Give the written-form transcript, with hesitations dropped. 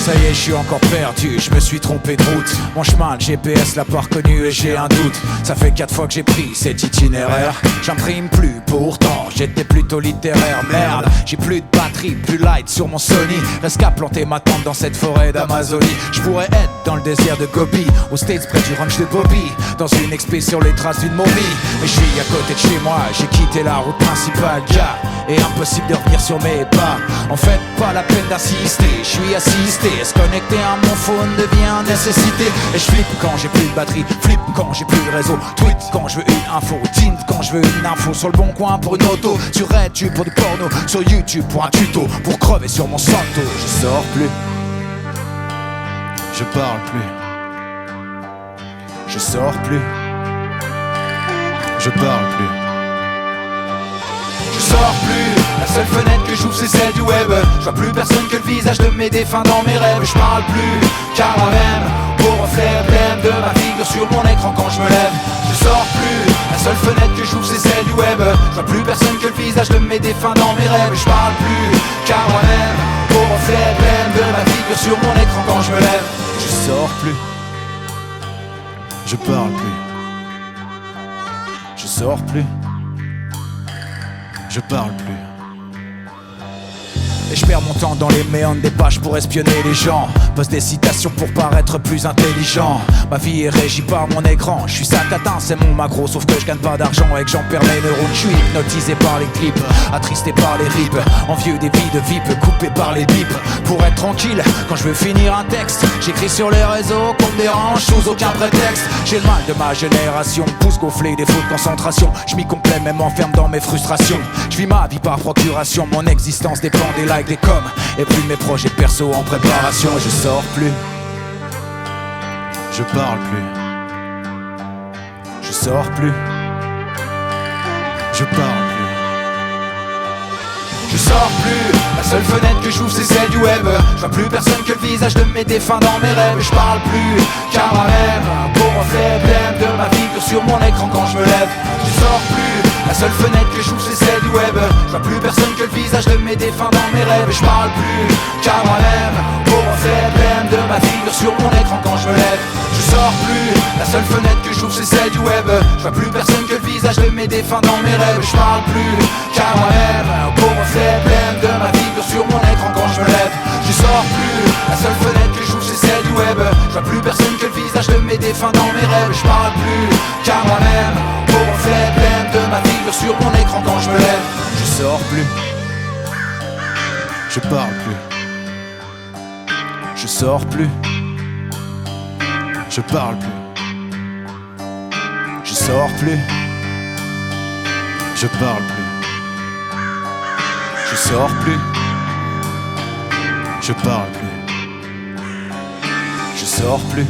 ça y est, je suis encore perdu, je me suis trompé de route. Mon chemin, le GPS l'a pas reconnu et j'ai un doute. Ça fait 4 fois que j'ai pris cet itinéraire. J'imprime plus, pourtant j'étais plutôt littéraire. Merde, j'ai plus de batterie, plus light sur mon Sony. Reste qu'à planter ma tente dans cette forêt d'Amazonie. Je pourrais être dans le désert de Gobi, aux States près du ranch de Bobby, dans une expé sur les traces d'une momie. Mais je suis à côté de chez moi, j'ai quitté la route principale, gars. Et impossible de revenir sur mes pas. En fait, pas la peine d'insister, je suis assisté. Se connecter à mon phone devient nécessité. Et je flippe quand j'ai plus de batterie, flippe quand j'ai plus de réseau, tweet quand je veux une info, tint quand je veux une info. Sur le bon coin pour une auto, sur RedTube pour du porno, sur YouTube pour un tuto, pour crever sur mon santo. Je sors plus, je parle plus, je sors plus, je parle plus. Je sors plus, la seule fenêtre que j'ouvre c'est celle du web. Je vois plus personne que le visage de mes défunts dans mes rêves. Je parle plus, car moi-même, au reflet blême de ma figure sur mon écran quand je me lève. Je sors plus, la seule fenêtre que j'ouvre c'est celle du web. Je vois plus personne que le visage de mes défunts dans mes rêves. Je parle plus, car moi-même, au reflet blême de ma figure sur mon écran quand je me lève. Je sors plus, je parle plus, je sors plus, je parle plus. Et je perds mon temps dans les méandres des pages pour espionner les gens. Poste des citations pour paraître plus intelligent. Ma vie est régie par mon écran. Je suis satatin, c'est mon macro. Sauf que je gagne pas d'argent et que j'en perds mes neurones. Je suis hypnotisé par les clips, attristé par les rips, envieux des vies de VIP, coupé par les bips. Pour être tranquille, quand je veux finir un texte, j'écris sur les réseaux qu'on me dérange sous aucun prétexte. J'ai le mal de ma génération, pousse gonflé, défaut de concentration. Je m'y complais, même enferme dans mes frustrations. Je vis ma vie par procuration, mon existence dépend des likes, des coms et plus de mes projets perso en préparation. Je sors plus, je parle plus, je sors plus, je parle plus. Je sors plus, la seule fenêtre que j'ouvre c'est celle du web. Je vois plus personne que le visage de mes défunts dans mes rêves. Je parle plus, car moi-même, beau reflet blême de ma figure sur mon écran quand je me lève. Je sors plus, la seule fenêtre que j'ouvre c'est celle du web. Je vois plus personne que le visage de mes défunts dans mes rêves. Je parle plus, car moi-même, beau reflet blême de ma figure sur mon écran quand je me lève. Je sors plus, la seule fenêtre que j'ouvre c'est celle du web. Je vois plus personne que le visage de mes défunts dans mes rêves. Je parle plus, car moi-même, beau reflet blême de ma figure sur mon écran quand je me lève. Je sors plus, la seule fenêtre que j'ouvre c'est celle du web. Je vois plus personne que le visage de mes défunts dans mes rêves. Je parle plus, car moi-même, beau reflet blême de ma figure sur mon écran quand je me lève. Je sors plus, je parle plus, je sors plus, je parle plus, je sors plus, je parle plus, je sors plus, je parle plus, je sors plus.